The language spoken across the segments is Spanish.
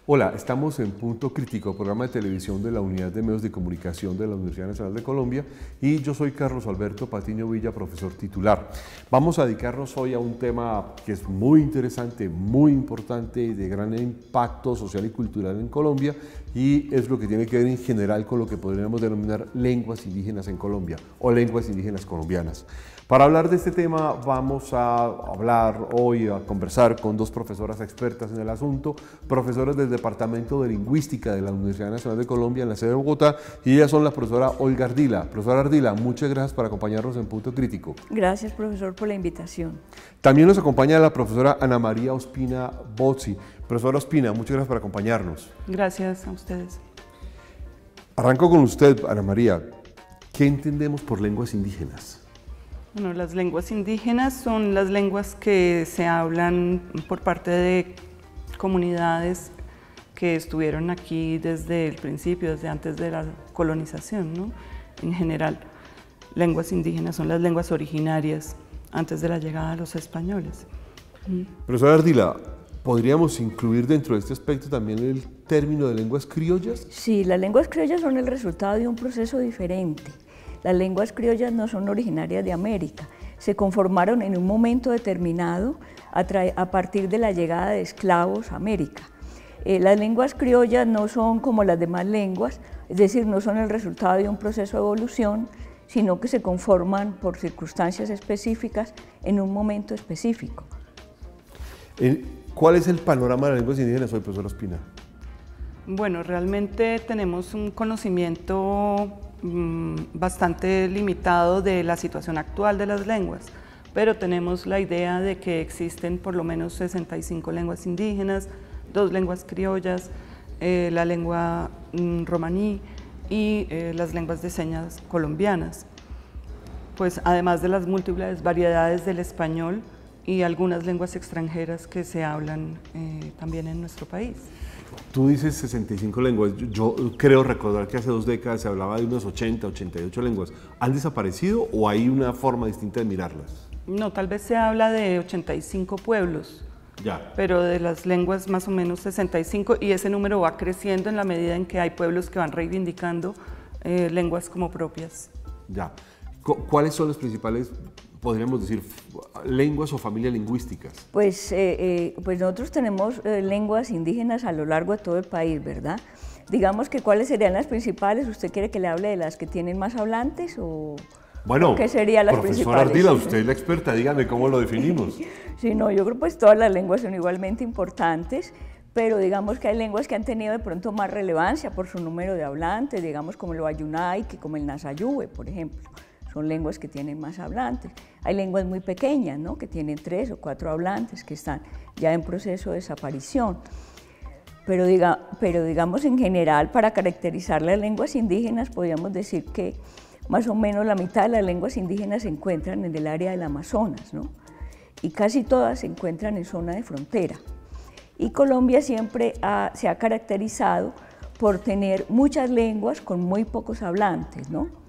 Hola, estamos en Punto Crítico, programa de televisión de la Unidad de Medios de Comunicación de la Universidad Nacional de Colombia, y yo soy Carlos Alberto Patiño Villa, profesor titular. Vamos a dedicarnos hoy a un tema que es muy interesante, muy importante y de gran impacto social y cultural en Colombia, y es lo que tiene que ver en general con lo que podríamos denominar lenguas indígenas en Colombia o lenguas indígenas colombianas. Para hablar de este tema vamos a hablar hoy, a conversar con dos profesoras expertas en el asunto, profesoras del Departamento de Lingüística de la Universidad Nacional de Colombia en la sede de Bogotá, y ellas son la profesora Olga Ardila. Profesora Ardila, muchas gracias por acompañarnos en Punto Crítico. Gracias, profesor, por la invitación. También nos acompaña la profesora Ana María Ospina Bozzi. Profesora Ospina, muchas gracias por acompañarnos. Gracias a ustedes. Arranco con usted, Ana María. ¿Qué entendemos por lenguas indígenas? Bueno, las lenguas indígenas son las lenguas que se hablan por parte de comunidades que estuvieron aquí desde el principio, desde antes de la colonización, ¿no? En general, lenguas indígenas son las lenguas originarias antes de la llegada de los españoles. Profesora Ardila, ¿podríamos incluir dentro de este aspecto también el término de lenguas criollas? Sí, las lenguas criollas son el resultado de un proceso diferente. Las lenguas criollas no son originarias de América, se conformaron en un momento determinado a partir de la llegada de esclavos a América. Las lenguas criollas no son como las demás lenguas, es decir, no son el resultado de un proceso de evolución, sino que se conforman por circunstancias específicas en un momento específico. ¿Cuál es el panorama de las lenguas indígenas hoy, profesora Ospina? Bueno, realmente tenemos un conocimiento bastante limitado de la situación actual de las lenguas, pero tenemos la idea de que existen por lo menos 65 lenguas indígenas, 2 lenguas criollas, la lengua romaní y las lenguas de señas colombianas, pues además de las múltiples variedades del español y algunas lenguas extranjeras que se hablan también en nuestro país. Tú dices 65 lenguas, yo creo recordar que hace 2 décadas se hablaba de unas 80, 88 lenguas. ¿Han desaparecido o hay una forma distinta de mirarlas? No, tal vez se habla de 85 pueblos, ya, pero de las lenguas más o menos 65, y ese número va creciendo en la medida en que hay pueblos que van reivindicando lenguas como propias. Ya. ¿Cuáles son las principales, podríamos decir, lenguas o familias lingüísticas? Pues nosotros tenemos lenguas indígenas a lo largo de todo el país, ¿verdad? Digamos que ¿cuáles serían las principales? ¿Usted quiere que le hable de las que tienen más hablantes o bueno, qué serían las profesora principales? Ardila, usted es la experta, dígame cómo lo definimos. Sí, no, yo creo que pues todas las lenguas son igualmente importantes, pero digamos que hay lenguas que han tenido de pronto más relevancia por su número de hablantes, digamos como el Wayuunay, como el Nasayuwe, por ejemplo. Son lenguas que tienen más hablantes. Hay lenguas muy pequeñas, ¿no?, que tienen 3 o 4 hablantes, que están ya en proceso de desaparición. Pero digamos en general, para caracterizar las lenguas indígenas, podríamos decir que más o menos la mitad de las lenguas indígenas se encuentran en el área del Amazonas, ¿no?, y casi todas se encuentran en zona de frontera. Y Colombia siempre se ha caracterizado por tener muchas lenguas con muy pocos hablantes, ¿no?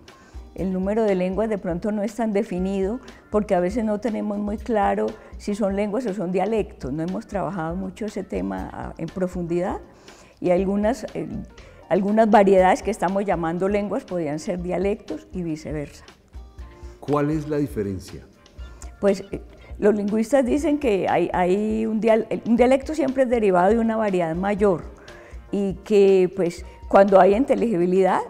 El número de lenguas de pronto no es tan definido porque a veces no tenemos muy claro si son lenguas o son dialectos. No hemos trabajado mucho ese tema en profundidad y algunas variedades que estamos llamando lenguas podrían ser dialectos y viceversa. ¿Cuál es la diferencia? Pues los lingüistas dicen que hay un dialecto siempre es derivado de una variedad mayor y que pues cuando hay inteligibilidad,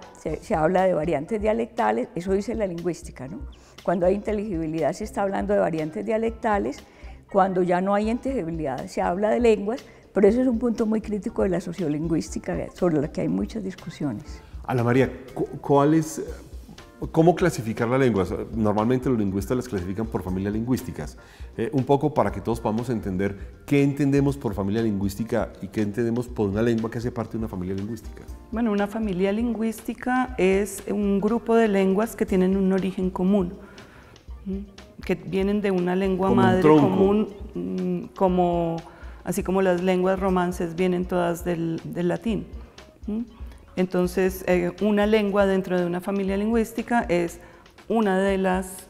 se habla de variantes dialectales, eso dice la lingüística, ¿no? Cuando hay inteligibilidad se está hablando de variantes dialectales, cuando ya no hay inteligibilidad se habla de lenguas, pero eso es un punto muy crítico de la sociolingüística sobre el que hay muchas discusiones. Ana María, ¿cómo clasificar las lenguas? Normalmente los lingüistas las clasifican por familias lingüísticas. Un poco para que todos podamos entender qué entendemos por familia lingüística y qué entendemos por una lengua que hace parte de una familia lingüística. Bueno, una familia lingüística es un grupo de lenguas que tienen un origen común, que vienen de una lengua madre común, así como las lenguas romances vienen todas del latín. Entonces, una lengua dentro de una familia lingüística es una de las,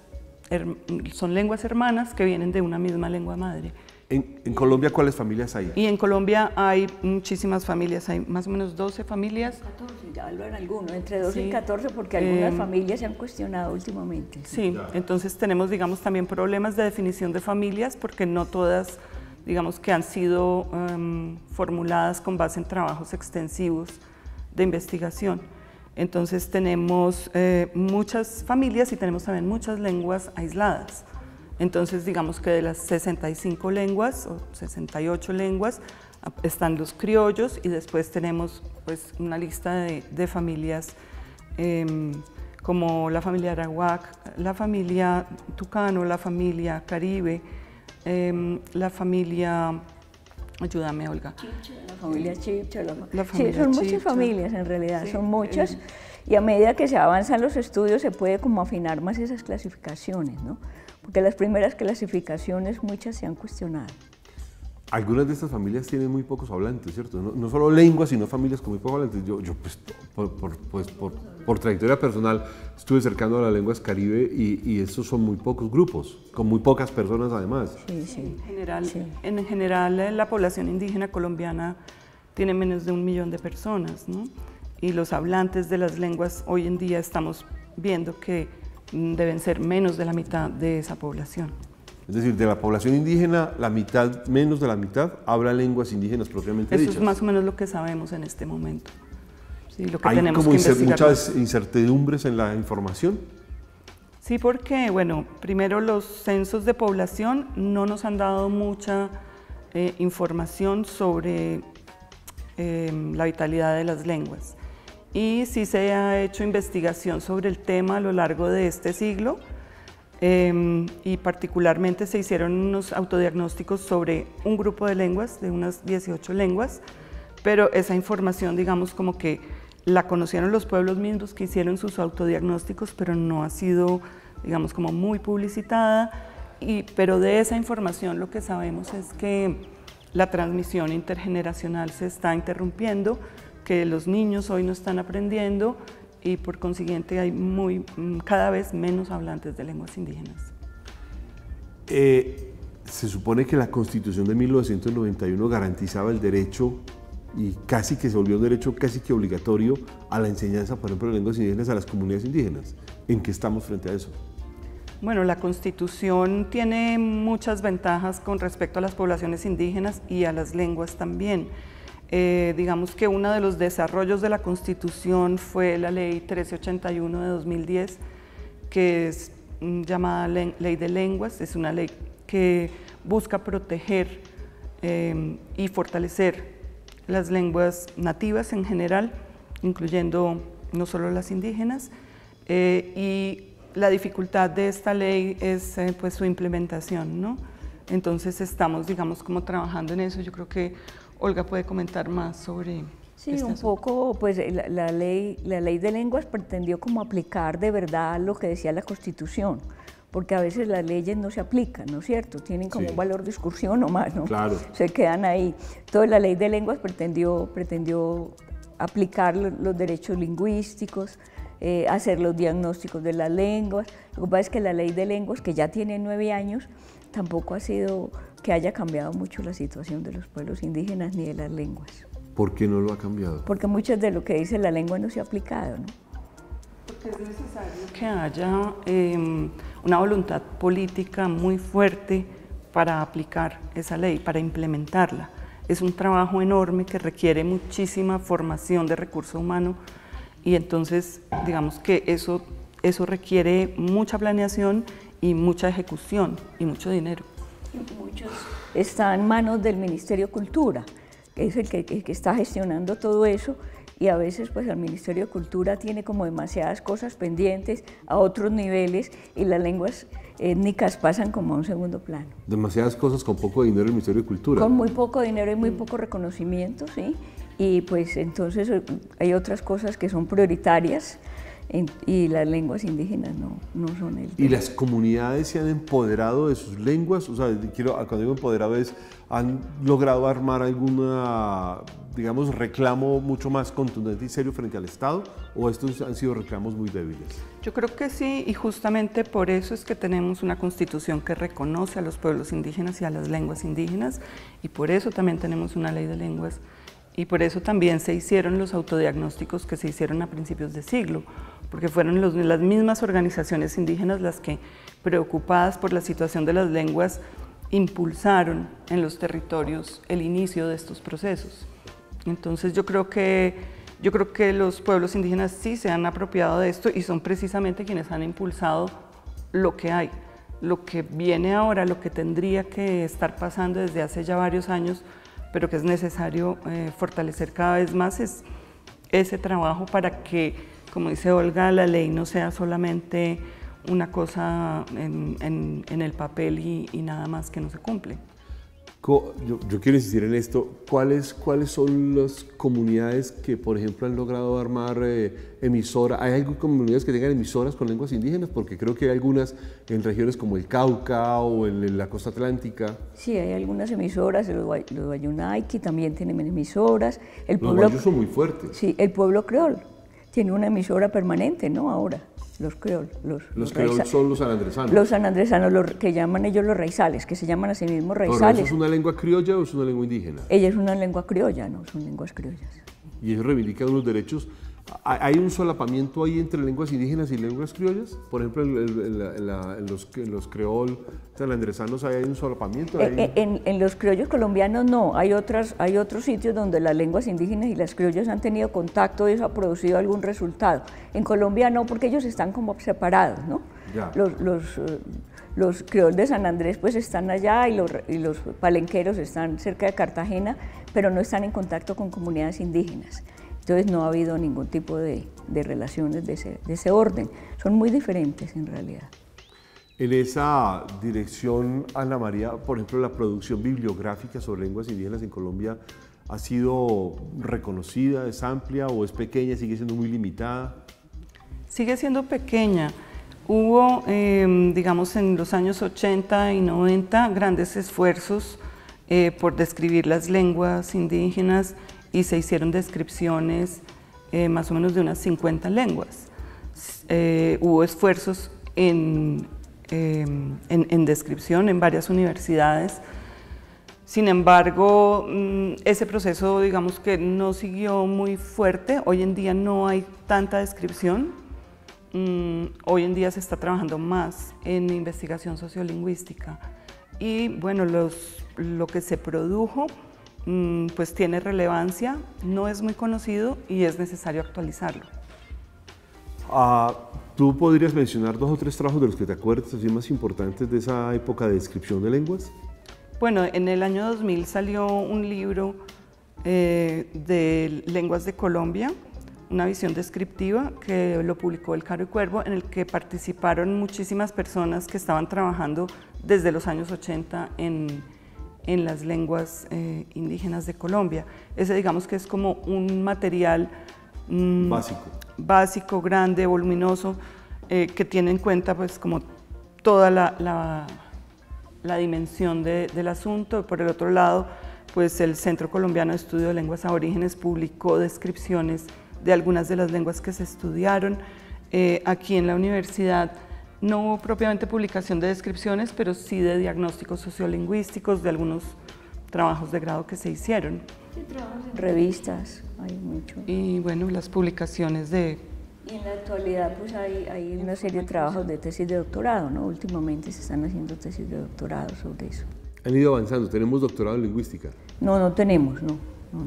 son lenguas hermanas que vienen de una misma lengua madre. En Colombia, ¿cuáles familias hay? Y en Colombia hay muchísimas familias, hay más o menos 12 familias. 14, ya hablan algunos, entre 12 y 14, porque algunas familias se han cuestionado últimamente. Sí, entonces tenemos, digamos, también problemas de definición de familias, porque no todas, digamos, que han sido formuladas con base en trabajos extensivos de investigación. Entonces tenemos muchas familias y tenemos también muchas lenguas aisladas. Entonces, digamos que de las 65 lenguas o 68 lenguas están los criollos y después tenemos pues una lista de familias como la familia arawak, la familia tucano, la familia caribe, la familia, ayúdame Olga. La familia Chibcha, familia sí, son Chibcha. Muchas familias en realidad, Sí, son muchas. Y a medida que se avanzan los estudios se puede como afinar más esas clasificaciones, ¿no? Porque las primeras clasificaciones muchas se han cuestionado. Algunas de estas familias tienen muy pocos hablantes, ¿cierto? No solo lenguas, sino familias con muy pocos hablantes. Yo pues, por trayectoria personal estuve cercano a las lenguas caribe y estos son muy pocos grupos, con muy pocas personas además. Sí, sí. En general, la población indígena colombiana tiene menos de 1 millón de personas, ¿no? Y los hablantes de las lenguas hoy en día estamos viendo que deben ser menos de la mitad de esa población. Es decir, de la población indígena, la mitad, menos de la mitad, habla lenguas indígenas propiamente dichas. Eso es más o menos lo que sabemos en este momento. Sí, lo que ¿Hay tenemos como que investigar muchas incertidumbres en la información? Sí, porque, bueno, primero los censos de población no nos han dado mucha información sobre la vitalidad de las lenguas. Y sí se ha hecho investigación sobre el tema a lo largo de este siglo y particularmente se hicieron unos autodiagnósticos sobre un grupo de lenguas, de unas 18 lenguas, pero esa información, digamos, como que la conocieron los pueblos mismos que hicieron sus autodiagnósticos, pero no ha sido, digamos, como muy publicitada, pero de esa información lo que sabemos es que la transmisión intergeneracional se está interrumpiendo, que los niños hoy no están aprendiendo y por consiguiente hay cada vez menos hablantes de lenguas indígenas. Se supone que la Constitución de 1991 garantizaba el derecho y casi que se volvió un derecho casi que obligatorio a la enseñanza, por ejemplo, de lenguas indígenas a las comunidades indígenas. ¿En qué estamos frente a eso? Bueno, la Constitución tiene muchas ventajas con respecto a las poblaciones indígenas y a las lenguas también. Digamos que uno de los desarrollos de la Constitución fue la Ley 1381 de 2010, que es llamada Ley de Lenguas. Es una ley que busca proteger y fortalecer las lenguas nativas en general, incluyendo no solo las indígenas, y la dificultad de esta ley es pues su implementación, ¿no? Entonces estamos, digamos, como trabajando en eso. Yo creo que Olga puede comentar más sobre Sí, un poco, pues la ley de lenguas pretendió como aplicar de verdad lo que decía la Constitución, porque a veces las leyes no se aplican, ¿no es cierto? Tienen como un valor de discusión nomás, ¿no? Claro. Se quedan ahí. Entonces la ley de lenguas pretendió aplicar los derechos lingüísticos, hacer los diagnósticos de las lenguas. Lo que pasa es que la ley de lenguas, que ya tiene 9 años, tampoco ha sido que haya cambiado mucho la situación de los pueblos indígenas ni de las lenguas. ¿Por qué no lo ha cambiado? Porque muchas de lo que dice la lengua no se ha aplicado, ¿no? Porque es necesario que haya una voluntad política muy fuerte para aplicar esa ley, para implementarla. Es un trabajo enorme que requiere muchísima formación de recurso humano y entonces digamos que eso requiere mucha planeación y mucha ejecución y mucho dinero. Muchos están en manos del Ministerio de Cultura, que es el que está gestionando todo eso, y a veces pues el Ministerio de Cultura tiene como demasiadas cosas pendientes a otros niveles y las lenguas étnicas pasan como a un segundo plano. Demasiadas cosas con poco dinero en el Ministerio de Cultura. Con muy poco dinero y muy poco reconocimiento, ¿sí? Y pues entonces hay otras cosas que son prioritarias y las lenguas indígenas no son el tema. ¿Y las comunidades se han empoderado de sus lenguas? O sea, cuando digo empoderado es, ¿han logrado armar alguna digamos, reclamo mucho más contundente y serio frente al Estado, o estos han sido reclamos muy débiles? Yo creo que sí, y justamente por eso es que tenemos una constitución que reconoce a los pueblos indígenas y a las lenguas indígenas, y por eso también tenemos una ley de lenguas, y por eso también se hicieron los autodiagnósticos que se hicieron a principios de siglo, porque fueron las mismas organizaciones indígenas las que, preocupadas por la situación de las lenguas, impulsaron en los territorios el inicio de estos procesos. Entonces yo creo que los pueblos indígenas sí se han apropiado de esto y son precisamente quienes han impulsado lo que hay. Lo que viene ahora, lo que tendría que estar pasando desde hace ya varios años, pero que es necesario fortalecer cada vez más, es ese trabajo para que, como dice Olga, la ley no sea solamente una cosa en el papel y nada más que no se cumple. Yo quiero insistir en esto. ¿Cuáles son las comunidades que, por ejemplo, han logrado armar emisoras? ¿Hay algunas comunidades que tengan emisoras con lenguas indígenas? Porque creo que hay algunas en regiones como el Cauca o en la costa atlántica. Sí, hay algunas emisoras, los Wayunaiki también tienen emisoras. Los wayús son muy fuertes. Sí, el pueblo creol tiene una emisora permanente, ¿no? Ahora. Los creol. Los creol son los sanandresanos. Los sanandresanos, que llaman ellos los raizales, que se llaman a sí mismos raizales. ¿Pero eso es una lengua criolla o es una lengua indígena? Ella es una lengua criolla, no son lenguas criollas. Y ellos reivindican unos derechos. ¿Hay un solapamiento ahí entre lenguas indígenas y lenguas criollas? Por ejemplo, en los creol sanandresanos ¿hay un solapamiento? En los criollos colombianos no, hay otros sitios donde las lenguas indígenas y las criollas han tenido contacto y eso ha producido algún resultado. En Colombia no, porque ellos están como separados, ¿no? Ya. Los criol de San Andrés pues están allá y los palenqueros están cerca de Cartagena, pero no están en contacto con comunidades indígenas. Entonces no ha habido ningún tipo de relaciones de ese orden. Son muy diferentes en realidad. En esa dirección, Ana María, por ejemplo, la producción bibliográfica sobre lenguas indígenas en Colombia ha sido reconocida, es amplia o es pequeña, sigue siendo muy limitada. Sigue siendo pequeña. Hubo, digamos, en los años 80 y 90 grandes esfuerzos por describir las lenguas indígenas y se hicieron descripciones más o menos de unas 50 lenguas. Hubo esfuerzos en descripción en varias universidades. Sin embargo, ese proceso, digamos que no siguió muy fuerte. Hoy en día no hay tanta descripción. Hoy en día se está trabajando más en investigación sociolingüística. Y bueno, lo que se produjo pues tiene relevancia, no es muy conocido y es necesario actualizarlo. ¿Tú podrías mencionar 2 o 3 trabajos de los que te acuerdas así más importantes de esa época de descripción de lenguas? Bueno, en el año 2000 salió un libro de lenguas de Colombia, una visión descriptiva que lo publicó El Caro y Cuervo, en el que participaron muchísimas personas que estaban trabajando desde los años 80 en las lenguas indígenas de Colombia. Ese digamos que es como un material básico, grande, voluminoso, que tiene en cuenta pues como toda la dimensión del asunto. Por el otro lado, pues el Centro Colombiano de Estudio de Lenguas Aborígenes publicó descripciones de algunas de las lenguas que se estudiaron. Aquí en la universidad no hubo propiamente publicación de descripciones, pero sí de diagnósticos sociolingüísticos, de algunos trabajos de grado que se hicieron. Revistas, hay mucho. Y bueno, las publicaciones de... Y en la actualidad pues hay una serie de trabajos de tesis de doctorado, ¿no? Últimamente se están haciendo tesis de doctorado sobre eso. Han ido avanzando, ¿tenemos doctorado en lingüística? No tenemos, no.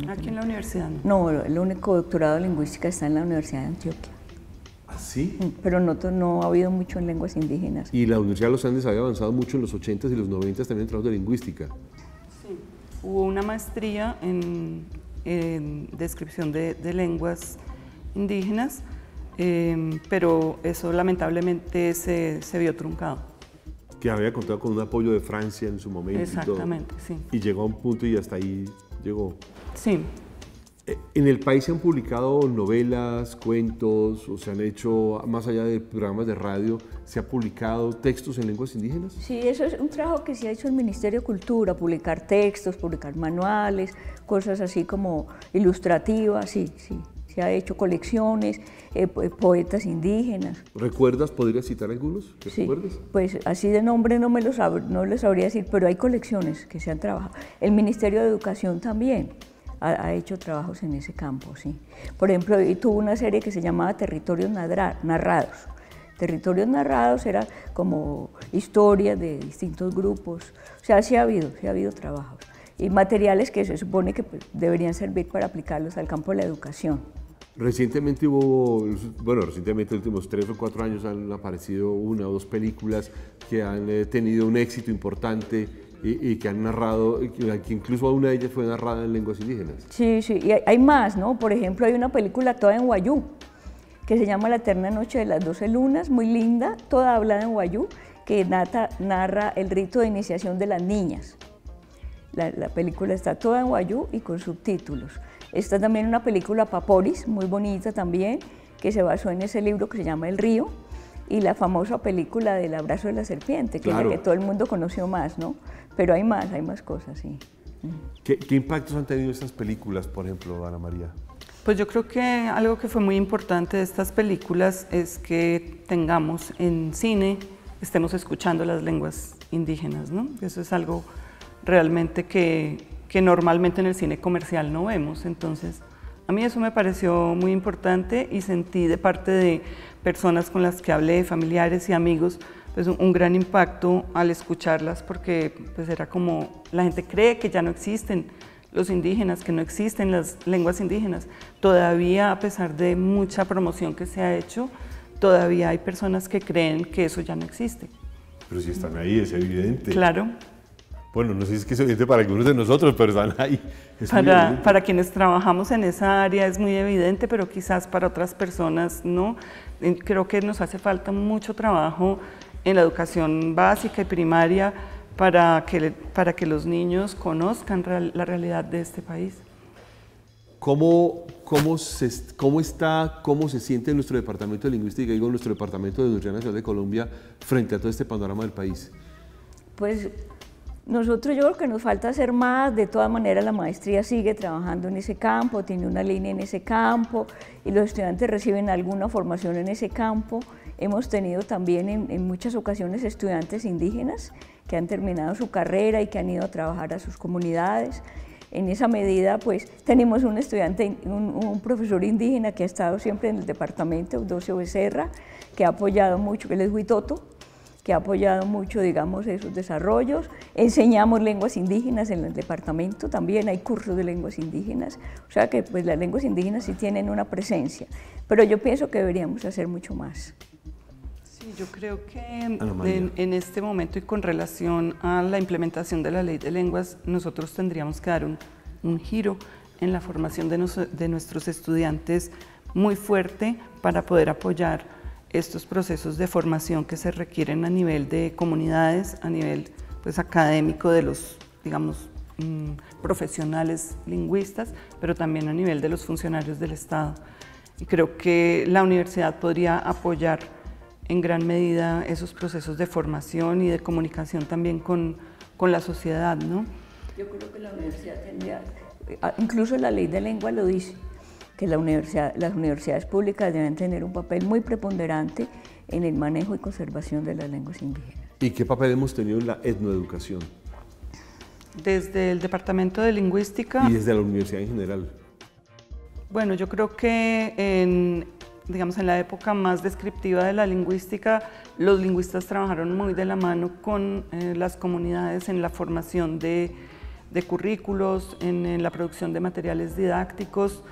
Aquí en la universidad no. No, el único doctorado en lingüística está en la Universidad de Antioquia. ¿Ah, sí? Pero no ha habido mucho en lenguas indígenas. Y la Universidad de los Andes había avanzado mucho en los 80s y los 90s también en trabajos de lingüística. Sí, hubo una maestría en descripción de lenguas indígenas, pero eso lamentablemente se vio truncado. Que había contado con un apoyo de Francia en su momento. Exactamente, sí. Y llegó a un punto y hasta ahí llegó. Sí. En el país se han publicado novelas, cuentos, o se han hecho, más allá de programas de radio, ¿se han publicado textos en lenguas indígenas? Sí, eso es un trabajo que se ha hecho el Ministerio de Cultura, publicar textos, publicar manuales, cosas así como ilustrativas, sí, sí. Se ha hecho colecciones, poetas indígenas. ¿Recuerdas? ¿Podrías citar algunos? ¿Que sí, recuerdes? pues así de nombre no les sabría decir, pero hay colecciones que se han trabajado. El Ministerio de Educación también ha hecho trabajos en ese campo, sí. Por ejemplo, tuvo una serie que se llamaba Territorios Narrados. Territorios Narrados era como historias de distintos grupos, o sea, sí ha habido trabajos. Y materiales que se supone que pues, deberían servir para aplicarlos al campo de la educación. Recientemente recientemente, los últimos 3 o 4 años han aparecido 1 o 2 películas que han tenido un éxito importante y que han narrado, que incluso una de ellas fue narrada en lenguas indígenas. Sí, sí, y hay más, ¿no? Por ejemplo, hay una película toda en wayú, que se llama La Eterna Noche de las 12 Lunas, muy linda, toda hablada en wayú, que narra el rito de iniciación de las niñas. La película está toda en wayú y con subtítulos. Está también una película Paporis, muy bonita también, que se basó en ese libro que se llama El Río, y la famosa película del Abrazo de la Serpiente, que claro, es la que todo el mundo conoció más, ¿no? Pero hay más cosas, sí. ¿Qué impactos han tenido estas películas, por ejemplo, Ana María? Pues yo creo que algo que fue muy importante de estas películas es que tengamos en cine, estemos escuchando las lenguas indígenas, ¿no? Eso es algo realmente que normalmente en el cine comercial no vemos. Entonces, a mí eso me pareció muy importante y sentí de parte de personas con las que hablé, familiares y amigos, pues un gran impacto al escucharlas, porque pues era como, la gente cree que ya no existen los indígenas, que no existen las lenguas indígenas. Todavía, a pesar de mucha promoción que se ha hecho, todavía hay personas que creen que eso ya no existe. Pero si están ahí, es evidente. Claro. Bueno, no sé si es que es evidente para algunos de nosotros, pero están ahí. Para quienes trabajamos en esa área es muy evidente, pero quizás para otras personas no. Creo que nos hace falta mucho trabajo en la educación básica y primaria para que los niños conozcan la realidad de este país. ¿Cómo se siente nuestro departamento de lingüística, digo, nuestro departamento de Universidad Nacional de Colombia frente a todo este panorama del país? Pues nosotros, yo creo que nos falta hacer más. De todas maneras, la maestría sigue trabajando en ese campo, tiene una línea en ese campo y los estudiantes reciben alguna formación en ese campo. Hemos tenido también en muchas ocasiones estudiantes indígenas que han terminado su carrera y que han ido a trabajar a sus comunidades. En esa medida, pues, tenemos un estudiante, un profesor indígena que ha estado siempre en el departamento, Eudocio Becerra, que ha apoyado mucho, que él es huitoto, que ha apoyado mucho, digamos, esos desarrollos. Enseñamos lenguas indígenas en el departamento, también hay cursos de lenguas indígenas, o sea que pues las lenguas indígenas sí tienen una presencia, pero yo pienso que deberíamos hacer mucho más. Sí, yo creo que en este momento y con relación a la implementación de la Ley de Lenguas, nosotros tendríamos que dar un giro en la formación de nuestros estudiantes muy fuerte para poder apoyar estos procesos de formación que se requieren a nivel de comunidades, a nivel pues, académico de los, digamos, profesionales lingüistas, pero también a nivel de los funcionarios del Estado. Y creo que la universidad podría apoyar en gran medida esos procesos de formación y de comunicación también con la sociedad, ¿no? Yo creo que la universidad tendría, incluso la Ley de Lengua lo dice, que las universidades públicas deben tener un papel muy preponderante en el manejo y conservación de las lenguas indígenas. ¿Y qué papel hemos tenido en la etnoeducación? Desde el Departamento de Lingüística. Y desde la universidad en general. Bueno, yo creo que digamos, en la época más descriptiva de la lingüística, los lingüistas trabajaron muy de la mano con las comunidades en la formación de currículos, en la producción de materiales didácticos.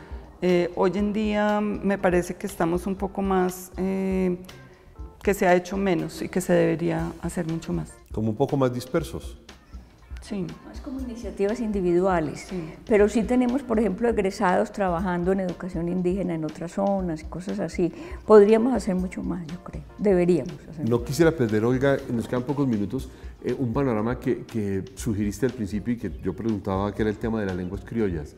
Hoy en día me parece que estamos un poco más, que se ha hecho menos y que se debería hacer mucho más. Como un poco más dispersos. Sí. Más como iniciativas individuales, sí. Pero sí tenemos, por ejemplo, egresados trabajando en educación indígena en otras zonas y cosas así. Podríamos hacer mucho más, yo creo, deberíamos hacer. No quisiera perder, Olga, nos quedan pocos minutos, un panorama que sugeriste al principio y que yo preguntaba, que era el tema de las lenguas criollas.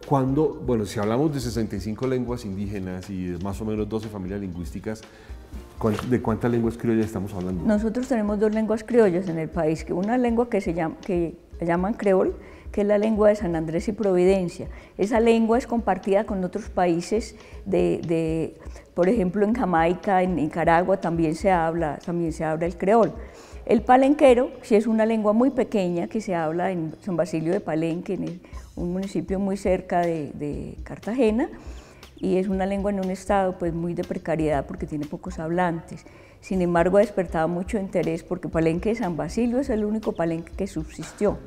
Bueno, si hablamos de 65 lenguas indígenas y de más o menos 12 familias lingüísticas, ¿de cuántas lenguas criollas estamos hablando? Nosotros tenemos 2 lenguas criollas en el país, una lengua que llaman creol, que es la lengua de San Andrés y Providencia. Esa lengua es compartida con otros países por ejemplo, en Jamaica, en Nicaragua también se habla el creol. El palenquero, sí es una lengua muy pequeña que se habla en San Basilio de Palenque, en un municipio muy cerca de Cartagena, y es una lengua en un estado pues muy de precariedad porque tiene pocos hablantes. Sin embargo, ha despertado mucho interés porque Palenque de San Basilio es el único palenque que subsistió.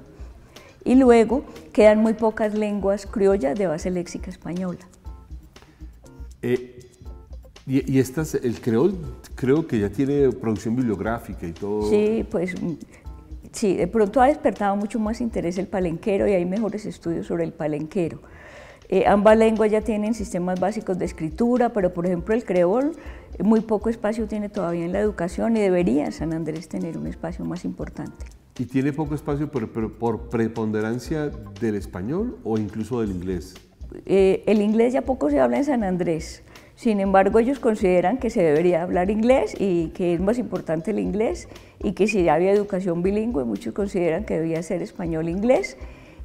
Y luego quedan muy pocas lenguas criollas de base léxica española. El creol creo que ya tiene producción bibliográfica y todo. Sí, pues sí, de pronto ha despertado mucho más interés el palenquero y hay mejores estudios sobre el palenquero. Ambas lenguas ya tienen sistemas básicos de escritura, pero por ejemplo el creol muy poco espacio tiene todavía en la educación y debería San Andrés tener un espacio más importante. ¿Y tiene poco espacio por preponderancia del español o incluso del inglés? El inglés ya poco se habla en San Andrés, sin embargo ellos consideran que se debería hablar inglés y que es más importante el inglés y que si había educación bilingüe muchos consideran que debía ser español-inglés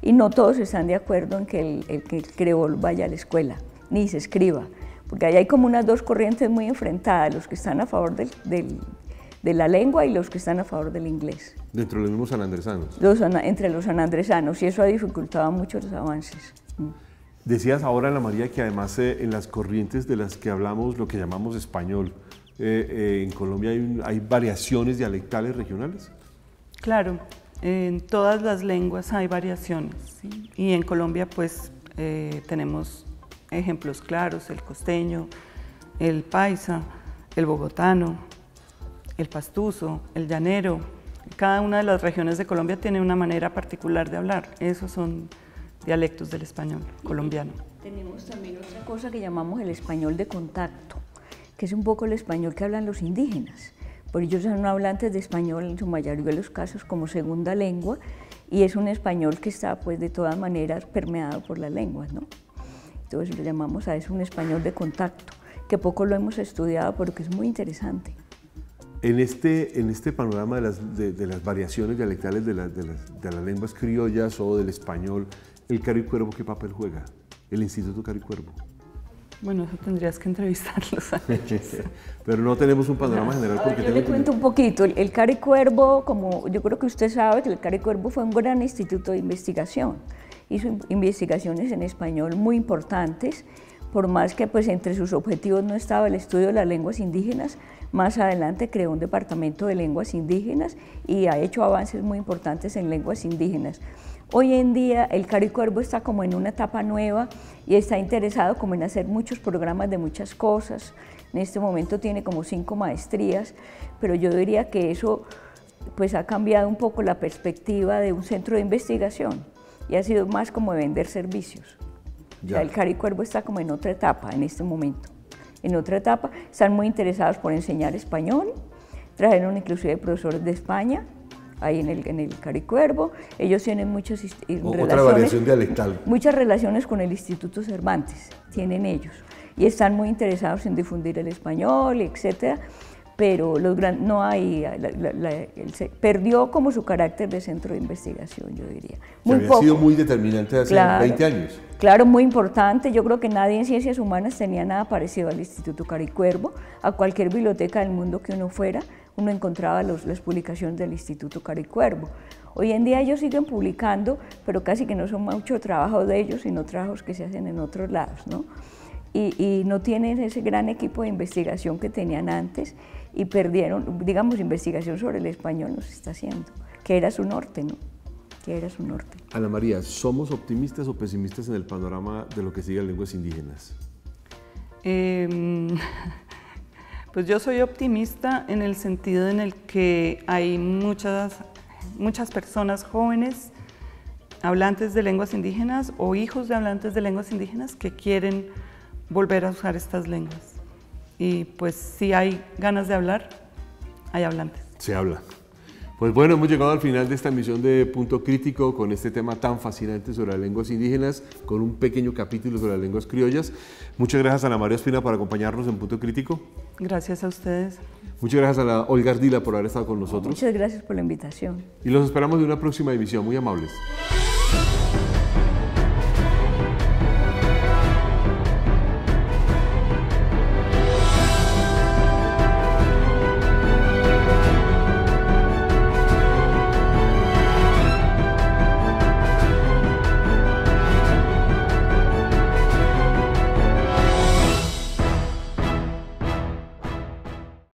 y no todos están de acuerdo en que el creol vaya a la escuela ni se escriba, porque ahí hay como unas 2 corrientes muy enfrentadas, los que están a favor de la lengua y los que están a favor del inglés. ¿Dentro de los mismos sanandresanos? Entre los sanandresanos, y eso ha dificultado mucho los avances. Decías ahora, Ana María, que además en las corrientes de las que hablamos, lo que llamamos español, en Colombia hay variaciones dialectales regionales. Claro, en todas las lenguas hay variaciones, ¿sí? Y en Colombia pues tenemos ejemplos claros, el costeño, el paisa, el bogotano, el pastuso, el llanero. Cada una de las regiones de Colombia tiene una manera particular de hablar. Esos son dialectos del español colombiano. Tenemos también otra cosa que llamamos el español de contacto, que es un poco el español que hablan los indígenas. Por ellos son hablantes de español en su mayoría de los casos como segunda lengua y es un español que está pues de todas maneras permeado por las lenguas, ¿no? Entonces le llamamos a eso un español de contacto, que poco lo hemos estudiado pero que es muy interesante. En este panorama de las variaciones dialectales de las lenguas criollas o del español, ¿el Caricuervo qué papel juega? El Instituto Caricuervo. Bueno, eso tendrías que entrevistarlos a ellos. Pero no tenemos un panorama general porque yo le cuento un poquito. El Caricuervo, como yo creo que usted sabe, que el Caricuervo fue un gran instituto de investigación. Hizo investigaciones en español muy importantes, por más que pues, entre sus objetivos no estaba el estudio de las lenguas indígenas. Más adelante creó un departamento de lenguas indígenas y ha hecho avances muy importantes en lenguas indígenas. Hoy en día el Caricuervo está como en una etapa nueva y está interesado como en hacer muchos programas de muchas cosas. En este momento tiene como 5 maestrías, pero yo diría que eso pues, ha cambiado un poco la perspectiva de un centro de investigación y ha sido más como de vender servicios. O sea, el Caricuervo está como en otra etapa en este momento. En otra etapa, están muy interesados por enseñar español, trajeron inclusive profesores de España, ahí en el Caricuervo, ellos tienen muchas variación dialectal. Muchas relaciones con el Instituto Cervantes, tienen ellos, y están muy interesados en difundir el español, etcétera, pero no hay, perdió como su carácter de centro de investigación, yo diría. Muy había sido muy determinante hace 20 años. Claro, muy importante. Yo creo que nadie en ciencias humanas tenía nada parecido al Instituto Caricuervo. A cualquier biblioteca del mundo que uno fuera, uno encontraba las publicaciones del Instituto Caricuervo. Hoy en día ellos siguen publicando, pero casi que no son mucho trabajo de ellos, sino trabajos que se hacen en otros lados, ¿no? Y no tienen ese gran equipo de investigación que tenían antes y perdieron, digamos, investigación sobre el español no se está haciendo, que era su norte, ¿no? Que era su norte. Ana María, ¿somos optimistas o pesimistas en el panorama de lo que sigue a lenguas indígenas? Pues yo soy optimista en el sentido en el que hay muchas personas jóvenes hablantes de lenguas indígenas o hijos de hablantes de lenguas indígenas que quieren volver a usar estas lenguas. Y pues si hay ganas de hablar, hay hablantes. Se habla. Pues bueno, hemos llegado al final de esta emisión de Punto Crítico con este tema tan fascinante sobre las lenguas indígenas, con un pequeño capítulo sobre las lenguas criollas. Muchas gracias a Ana María Ospina por acompañarnos en Punto Crítico. Gracias a ustedes. Muchas gracias a la Olga Ardila por haber estado con nosotros. Muchas gracias por la invitación. Y los esperamos en una próxima emisión. Muy amables.